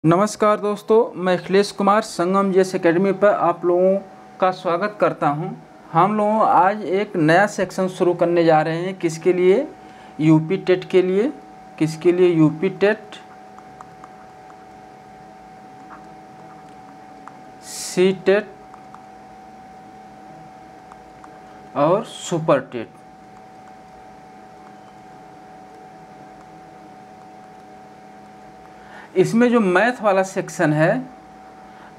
नमस्कार दोस्तों, मैं अखिलेश कुमार संगम जीएस एकेडमी पर आप लोगों का स्वागत करता हूं। हम लोग आज एक नया सेक्शन शुरू करने जा रहे हैं। किसके लिए? यूपी टेट के लिए। किसके लिए? यूपी टेट, सी टेट और सुपर टेट। इसमें जो मैथ वाला सेक्शन है,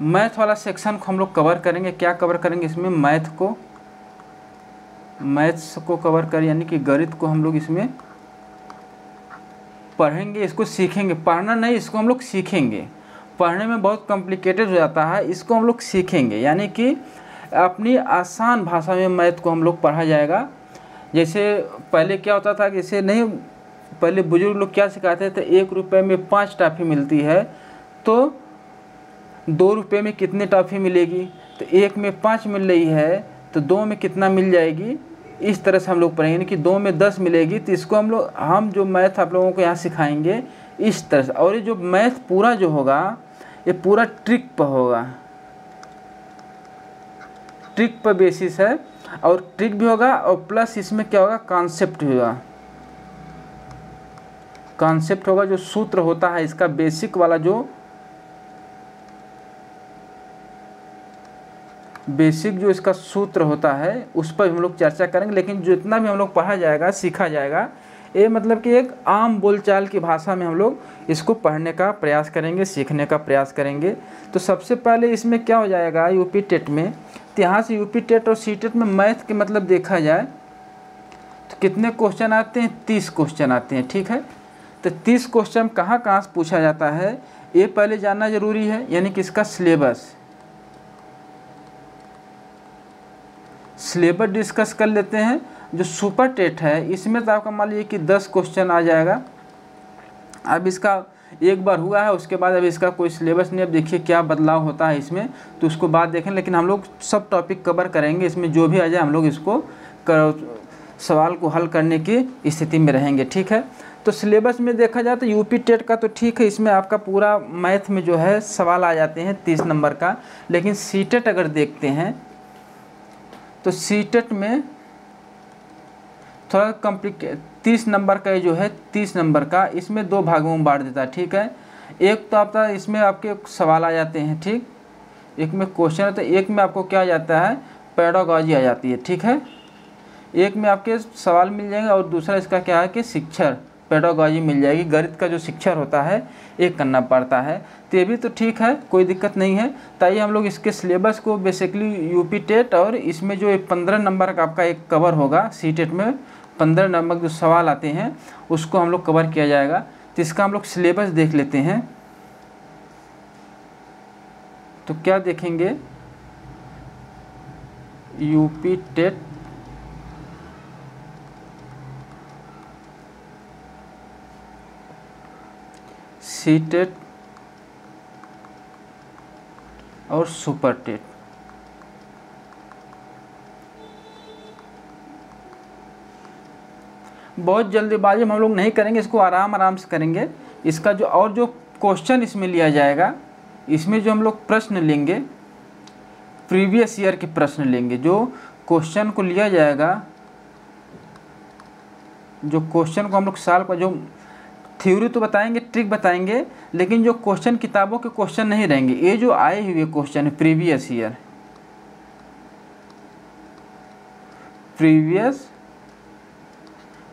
मैथ वाला सेक्शन को हम लोग कवर करेंगे। क्या कवर करेंगे? इसमें मैथ्स को कवर करें, यानी कि गणित को हम लोग इसमें पढ़ेंगे, इसको सीखेंगे। पढ़ना नहीं, इसको हम लोग सीखेंगे। पढ़ने में बहुत कॉम्प्लिकेटेड हो जाता है, इसको हम लोग सीखेंगे, यानी कि अपनी आसान भाषा में मैथ को हम लोग पढ़ा जाएगा। जैसे पहले क्या होता था, जैसे नहीं, पहले बुजुर्ग लोग क्या सिखाते थे, 1 रुपये में 5 टॉफ़ी मिलती है, तो 2 रुपये में कितनी टॉफ़ी मिलेगी? तो 1 में 5 मिल रही है, तो 2 में कितना मिल जाएगी? इस तरह से हम लोग पढ़ेंगे, यानी कि 2 में 10 मिलेगी। तो इसको हम जो मैथ आप लोगों को यहाँ सिखाएंगे इस तरह से। और ये जो मैथ पूरा जो होगा, ये पूरा ट्रिक पर होगा, ट्रिक पर बेसिस है। और ट्रिक भी होगा और प्लस इसमें क्या होगा, कॉन्सेप्ट होगा। कॉन्सेप्ट होगा, जो सूत्र होता है इसका बेसिक वाला, जो बेसिक जो इसका सूत्र होता है उस पर हम लोग चर्चा करेंगे। लेकिन जितना भी हम लोग पढ़ा जाएगा, सीखा जाएगा, ये मतलब कि एक आम बोलचाल की भाषा में हम लोग इसको पढ़ने का प्रयास करेंगे, सीखने का प्रयास करेंगे। तो सबसे पहले इसमें क्या हो जाएगा यूपी टेट में, तो यहाँ से यूपी टेट और सी टेट में मैथ के मतलब देखा जाए तो कितने क्वेश्चन आते हैं? 30 क्वेश्चन आते हैं। ठीक है, तो 30 क्वेश्चन कहाँ कहाँ से पूछा जाता है, ये पहले जानना जरूरी है। यानी कि इसका सिलेबस डिस्कस कर लेते हैं। जो सुपर टेट है, इसमें तो आपका मान लीजिए कि 10 क्वेश्चन आ जाएगा। अब इसका एक बार हुआ है, उसके बाद अब इसका कोई सिलेबस नहीं। अब देखिए क्या बदलाव होता है इसमें, तो उसको बाद देखें। लेकिन हम लोग सब टॉपिक कवर करेंगे, इसमें जो भी आ जाए हम लोग इसको सवाल को हल करने की स्थिति में रहेंगे। ठीक है, तो सिलेबस में देखा जाए तो यूपी टेट का तो ठीक है, इसमें आपका पूरा मैथ में जो है सवाल आ जाते हैं 30 नंबर का। लेकिन सी टेट अगर देखते हैं तो सी टेट में थोड़ा कॉम्प्लिकेट, 30 नंबर का जो है, 30 नंबर का इसमें 2 भागों में बांट देता है। ठीक है, एक तो आपका इसमें आपके सवाल आ जाते हैं, ठीक, एक में क्वेश्चन है, तो एक में आपको क्या आ जाता है, पेडागॉजी आ जाती है। ठीक है, एक में आपके सवाल मिल जाएंगे और दूसरा इसका क्या है कि शिक्षण, पेडागॉजी मिल जाएगी। गणित का जो शिक्षण होता है एक करना पड़ता है। तो ये भी तो ठीक है, कोई दिक्कत नहीं है। ताकि हम लोग इसके सिलेबस को बेसिकली यूपी टेट और इसमें जो 15 नंबर का आपका एक कवर होगा, सी टेट में 15 नंबर जो सवाल आते हैं उसको हम लोग कवर किया जाएगा। तो इसका हम लोग सिलेबस देख लेते हैं। तो क्या देखेंगे, यूपी टेट सी टेट और सुपर टेट। बहुत जल्दीबाजी में हम लोग नहीं करेंगे, इसको आराम आराम से करेंगे। इसका जो क्वेश्चन इसमें लिया जाएगा, इसमें जो हम लोग प्रश्न लेंगे, प्रीवियस ईयर के प्रश्न लेंगे। जो क्वेश्चन को लिया जाएगा, जो क्वेश्चन को हम लोग साल का, जो थ्योरी तो बताएंगे, ट्रिक बताएंगे, लेकिन जो क्वेश्चन किताबों के क्वेश्चन नहीं रहेंगे। ये जो आए हुए क्वेश्चन है प्रीवियस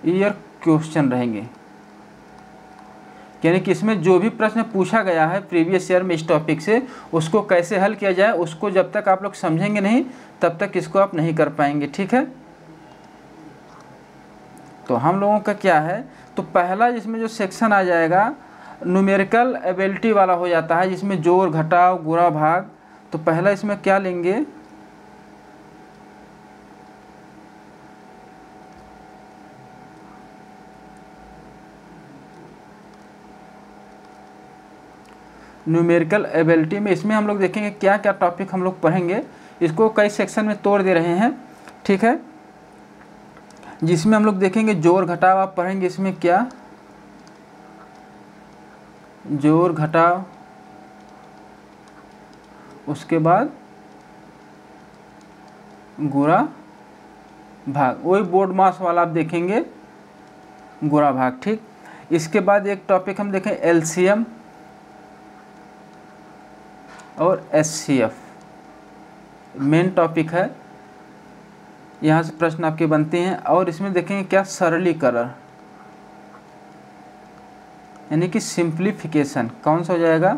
ईयर क्वेश्चन रहेंगे। यानी कि इसमें जो भी प्रश्न पूछा गया है प्रीवियस ईयर में इस टॉपिक से, उसको कैसे हल किया जाए, उसको जब तक आप लोग समझेंगे नहीं तब तक इसको आप नहीं कर पाएंगे। ठीक है, तो हम लोगों का क्या है, तो पहला जिसमें जो सेक्शन आ जाएगा न्यूमेरिकल एबिलिटी वाला हो जाता है, जिसमें जोड़ घटाव गुणा भाग। तो पहला इसमें क्या लेंगे, न्यूमेरिकल एबिलिटी में इसमें हम लोग देखेंगे क्या क्या टॉपिक हम लोग पढ़ेंगे। इसको कई सेक्शन में तोड़ दे रहे हैं। ठीक है, जिसमें हम लोग देखेंगे जोड़ घटाव आप पढ़ेंगे। इसमें क्या, जोड़ घटाव उसके बाद गुणा भाग, वही बोर्ड मास वाला आप देखेंगे, गुणा भाग, ठीक। इसके बाद एक टॉपिक हम देखें एलसीएम और एचसीएफ, मेन टॉपिक है, यहाँ से प्रश्न आपके बनते हैं। और इसमें देखेंगे क्या, सरलीकरण यानी कि सिंप्लीफिकेशन, कौन सा हो जाएगा,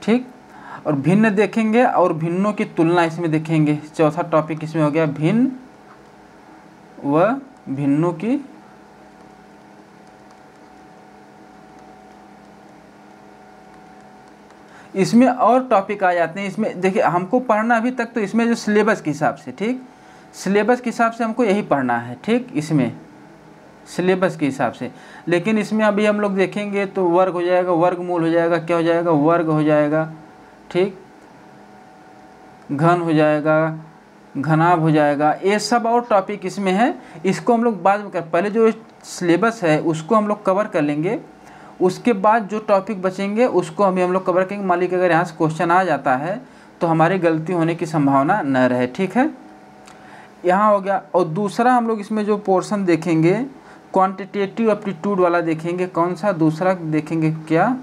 ठीक। और भिन्न देखेंगे और भिन्नों की तुलना इसमें देखेंगे, चौथा टॉपिक इसमें हो गया भिन्न व भिन्नों की इसमें और टॉपिक आ जाते हैं। इसमें देखिए हमको पढ़ना अभी तक तो इसमें जो सिलेबस के हिसाब से, ठीक, सिलेबस के हिसाब से हमको यही पढ़ना है, ठीक, इसमें सिलेबस के हिसाब से। लेकिन इसमें अभी हम लोग देखेंगे तो वर्ग हो जाएगा, वर्गमूल हो जाएगा, क्या हो जाएगा, वर्ग हो जाएगा, ठीक, घन हो जाएगा, घनाभ हो जाएगा, ये सब और टॉपिक इसमें है। इसको हम लोग बाद में पहले जो सिलेबस है उसको हम लोग कवर कर लेंगे, उसके बाद जो टॉपिक बचेंगे उसको हम लोग कवर करेंगे। मान लीजिए अगर यहाँ से क्वेश्चन आ जाता है तो हमारी गलती होने की संभावना न रहे, ठीक है। यहाँ हो गया। और दूसरा हम लोग इसमें जो पोर्शन देखेंगे क्वांटिटेटिव एप्टीट्यूड वाला देखेंगे, कौन सा दूसरा देखेंगे, क्या,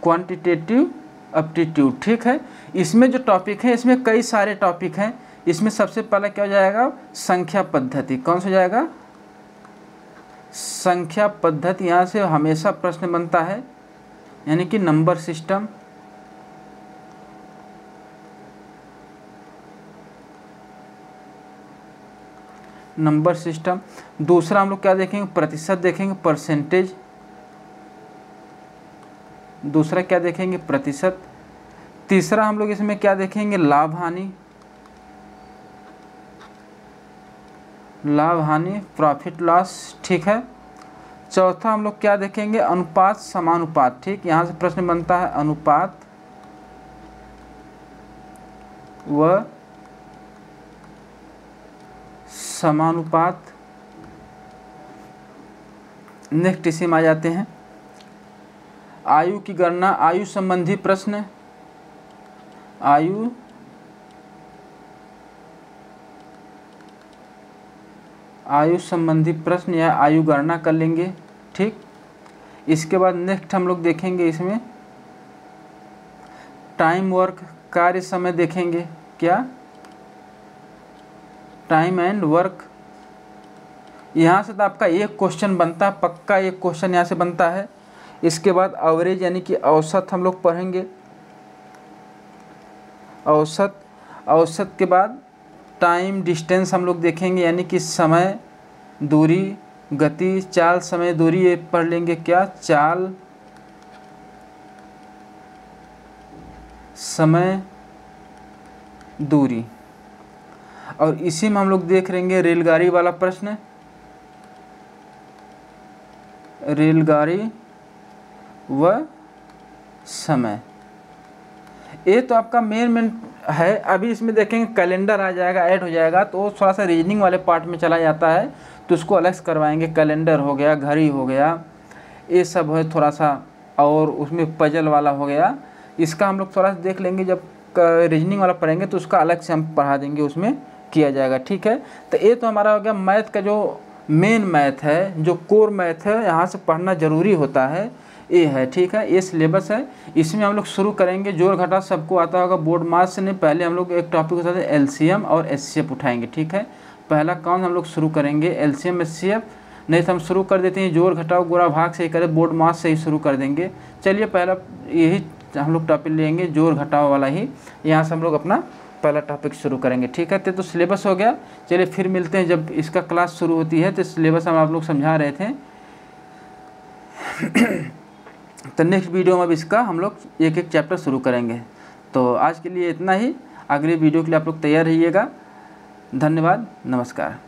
क्वांटिटेटिव एप्टीट्यूड, ठीक है। इसमें जो टॉपिक है इसमें कई सारे टॉपिक हैं। इसमें सबसे पहला क्या हो जाएगा, संख्या पद्धति, कौन सा हो जाएगा, संख्या पद्धति। यहाँ से हमेशा प्रश्न बनता है, यानी कि नंबर सिस्टम, नंबर सिस्टम। दूसरा हम लोग क्या देखेंगे, प्रतिशत देखेंगे, परसेंटेज। दूसरा क्या देखेंगे, प्रतिशत। तीसरा हम लोग इसमें क्या देखेंगे, लाभ हानि, लाभ हानि, प्रॉफिट लॉस, ठीक है। चौथा हम लोग क्या देखेंगे, अनुपात समानुपात, ठीक। यहाँ से प्रश्न बनता है अनुपात व समानुपात। नेक्स्ट इसी में आ जाते हैं आयु की गणना, आयु संबंधी प्रश्न, आयु संबंधी प्रश्न या आयु गणना कर लेंगे, ठीक। इसके बाद नेक्स्ट हम लोग देखेंगे इसमें टाइम वर्क, कार्य समय देखेंगे, क्या, टाइम एंड वर्क। यहाँ से तो आपका एक क्वेश्चन बनता है, पक्का एक क्वेश्चन यहाँ से बनता है। इसके बाद एवरेज यानी कि औसत हम लोग पढ़ेंगे, औसत। औसत के बाद टाइम डिस्टेंस हम लोग देखेंगे, यानी कि समय, दूरी, गति, चाल, समय, दूरी, ये पढ़ लेंगे, क्या, चाल, समय, दूरी। और इसी में हम लोग देख लेंगे रेलगाड़ी वाला प्रश्न, रेलगाड़ी व समय। ये तो आपका मेन है। अभी इसमें देखेंगे कैलेंडर आ जाएगा, ऐड हो जाएगा, तो थोड़ा सा रीजनिंग वाले पार्ट में चला जाता है, तो उसको अलग से करवाएंगे। कैलेंडर हो गया, घड़ी हो गया, ये सब है थोड़ा सा। और उसमें पजल वाला हो गया, इसका हम लोग थोड़ा सा देख लेंगे। जब रीजनिंग वाला पढ़ेंगे तो उसका अलग से हम पढ़ा देंगे, उसमें किया जाएगा, ठीक है। तो ये तो हमारा हो गया मैथ का जो मेन मैथ है, जो कोर मैथ है, यहाँ से पढ़ना ज़रूरी होता है, ये है, ठीक है। ये सिलेबस है। इसमें हम लोग शुरू करेंगे, जोड़ घटा सबको आता होगा, बोर्ड मास से नहीं, पहले हम लोग एक टॉपिक होता है एलसीएम और एचसीएफ उठाएंगे, ठीक है। पहला काम हम लोग शुरू करेंगे एलसीएम एचसीएफ, नहीं तो हम शुरू कर देते हैं जोड़ घटाओ गुणा भाग से ही करें, बोर्ड मास से ही शुरू कर देंगे। चलिए पहला यही हम लोग टॉपिक लेंगे, जोड़ घटाओ वाला ही, यहाँ से हम लोग अपना पहला टॉपिक शुरू करेंगे, ठीक है। तो सिलेबस हो गया। चलिए फिर मिलते हैं जब इसका क्लास शुरू होती है। तो सिलेबस हम आप लोग समझा रहे थे। तो नेक्स्ट वीडियो में अब इसका हम लोग एक एक चैप्टर शुरू करेंगे। तो आज के लिए इतना ही। अगले वीडियो के लिए आप लोग तैयार रहिएगा। धन्यवाद, नमस्कार।